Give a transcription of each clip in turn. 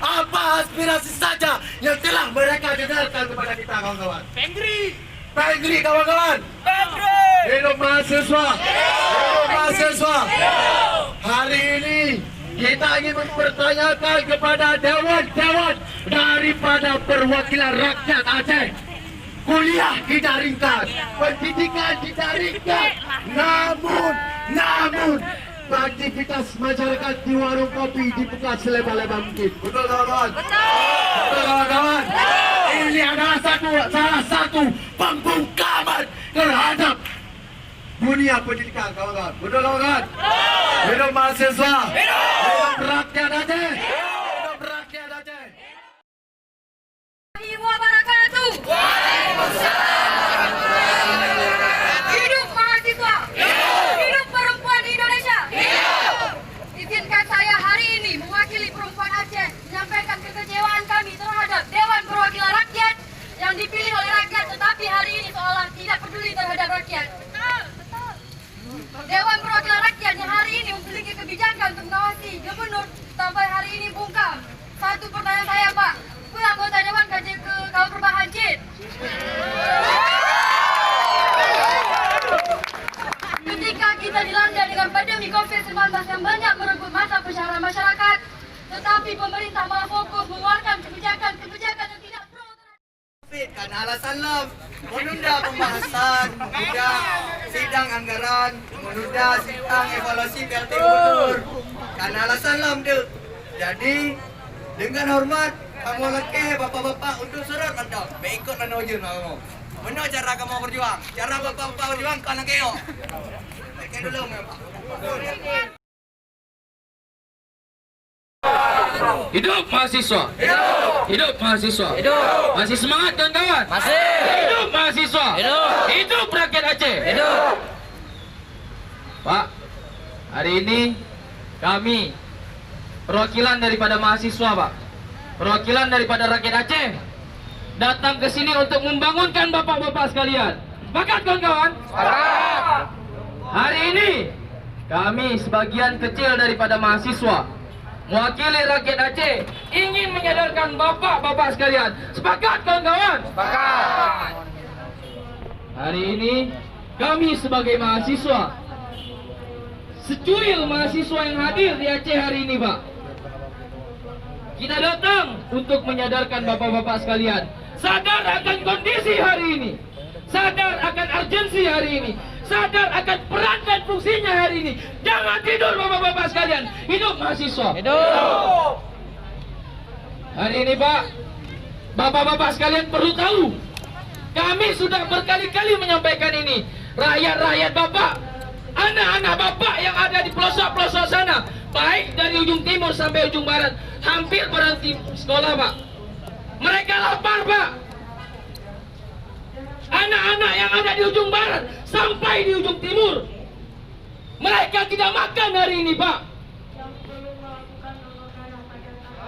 apa aspirasi saja yang telah mereka dengarkan kepada kita, kawan-kawan. Pengri, kawan-kawan. Hidup mahasiswa. Hidup mahasiswa. Hari ini kita ingin mempertanyakan kepada dewan-dewan daripada perwakilan rakyat Aceh. Kuliah didaringkan, pendidikan didaringkan, namun aktivitas masyarakat di warung kopi dibuka selebar-lebar mungkin. Betul, kawan-kawan? Betul, kawan-kawan? Ini adalah salah satu pembungkaman terhadap dunia pendidikan, kawan-kawan. Betul, kawan-kawan? Hidup mahasiswa. Hidup rakyat Aceh. Hidup rakyat Aceh. Wabarakatuh. Hidup mahasiswa. Hidup perempuan di Indonesia. Izinkan saya hari ini mewakili perempuan Aceh menyampaikan kekecewaan kami terhadap Dewan Perwakilan Rakyat yang dipilih oleh rakyat, tetapi hari ini seolah tidak peduli terhadap rakyat. Dewan Perwakilan Rakyat yang hari ini memiliki kebijakan untuk mengawasi gubernur sampai hari ini bungkam. Satu pertanyaan saya, Pak, anggota Dewan KJ ke kaum perubahan Cid. Ketika kita dilanda dengan pandemi COVID-19 yang banyak merenggut masa pencaharian masyarakat, tetapi pemerintah malah fokus mengeluarkan kebijakan yang tidak pro terhadap karena alasan menunda pembahasan, menunda sidang anggaran, menunda sidang evaluasi PLT Gubernur. Karena alasan tu. Jadi dengan hormat kamu lagi bapak-bapak untuk surat anda berikut anda ujung kamu. Mana cara kamu berjuang? Cara bapak-bapak berjuang kan lagi yo. Baikkan dulu memang. Hidup mahasiswa. Hidup mahasiswa. Masih semangat kawan-kawan? Masih. Hidup mahasiswa. Hidup rakyat Aceh. Pak, hari ini kami perwakilan daripada mahasiswa, Pak. Perwakilan daripada rakyat Aceh datang ke sini untuk membangunkan bapak-bapak sekalian. Sepakat kawan-kawan? Sepakat. Hari ini kami sebagian kecil daripada mahasiswa mewakili rakyat Aceh ingin menyadarkan bapak-bapak sekalian. Sepakat kawan-kawan? Sepakat. Hari ini kami sebagai mahasiswa, secuil mahasiswa yang hadir di Aceh hari ini, Pak, kita datang untuk menyadarkan bapak-bapak sekalian, sadar akan kondisi hari ini, sadar akan urgensi hari ini, sadar akan peran dan fungsinya hari ini. Jangan tidur bapak-bapak sekalian. Hidup mahasiswa. Hidup. Hari ini, Pak, bapak-bapak sekalian perlu tahu, kami sudah berkali-kali menyampaikan ini. Rakyat-rakyat bapak, anak-anak bapak yang ada di pelosok-pelosok sana, baik dari ujung timur sampai ujung barat, hampir berhenti sekolah, Pak. Mereka lapar, Pak. Anak-anak yang ada di ujung barat sampai di ujung timur, mereka tidak makan hari ini, Pak.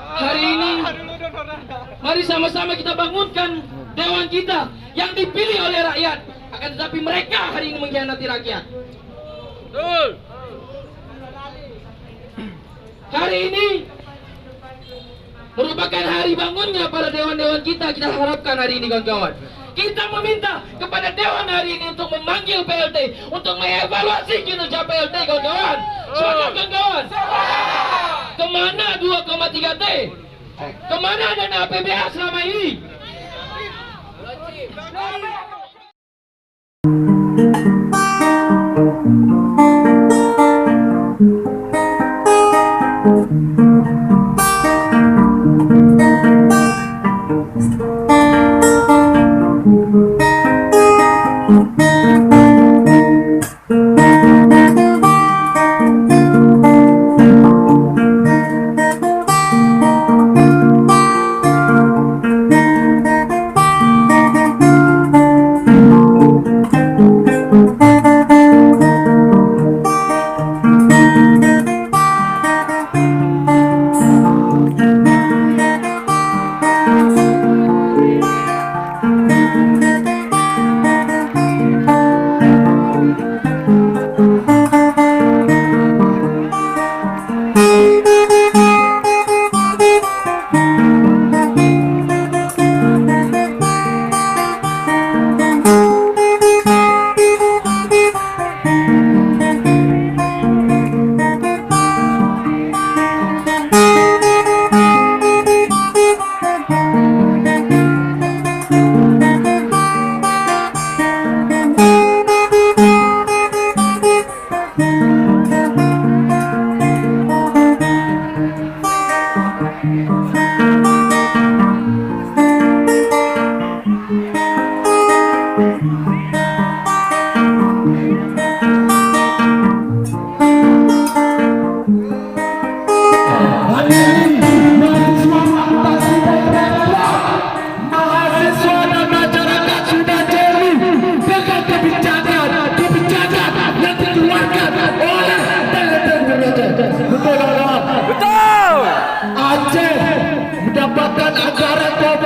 Hari ini mari sama-sama kita bangunkan dewan kita yang dipilih oleh rakyat. Akan tetapi mereka hari ini mengkhianati rakyat. Hari ini merupakan hari bangunnya para dewan-dewan kita. Kita harapkan hari ini, kawan-kawan, kita meminta kepada dewan hari ini untuk memanggil PLT, untuk mengevaluasi kinerja PLT, kawan-kawan. Sepakat, kawan-kawan? Kemana 2,3 T? Kemana dana APBA selama ini?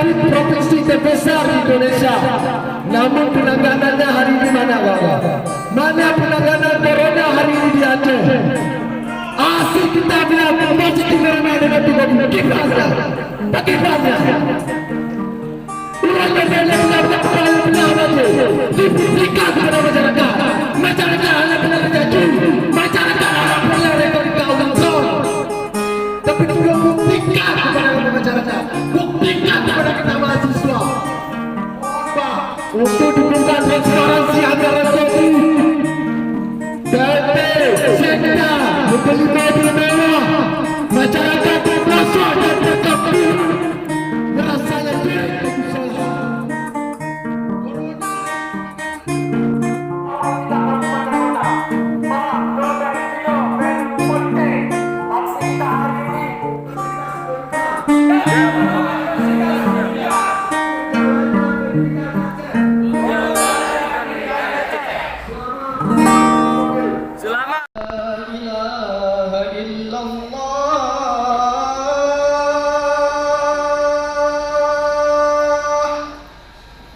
sakit provinsi terbesar di Indonesia. Namun penanganannya hari ini mana Bapak? Mana penanganan corona hari ini di Aceh? Asyik kita bilang positif corona dengan tubuh kita. Bagaimana? Ulang benar-benar diberikan kepada masyarakat. Masyarakat hanya benar jadi. Masyarakat hanya benar rekor kaum. Tapi juga buktikan kepada masyarakat, buktikan kepada kita mahasiswa untuk dukungan transparansi anggaran TNI, PT, Sekda, membeli mobil mewah, masyarakat berkuasa dan berkabut merasa lebih bersalah.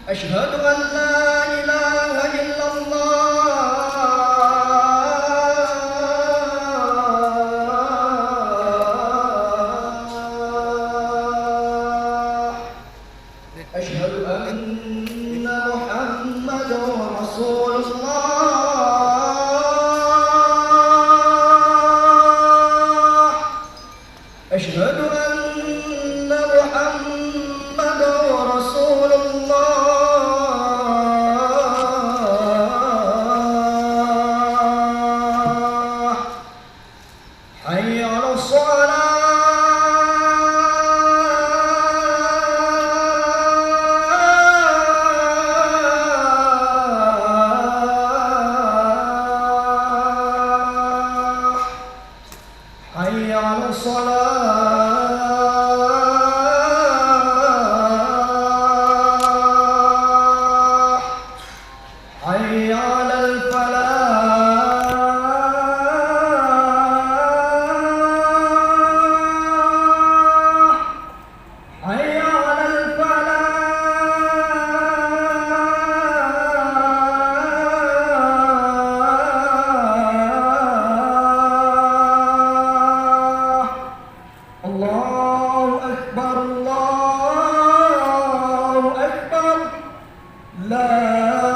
Asyhadu an la ilaha illallah. Asyhadu anna Muhammadar Rasulullah. Asyhadu anna Muhammadar Rasulullah. حي على الصلاة حي على الصلاة حي على الفلاح حي على الفلاح الله أكبر الله أكبر لا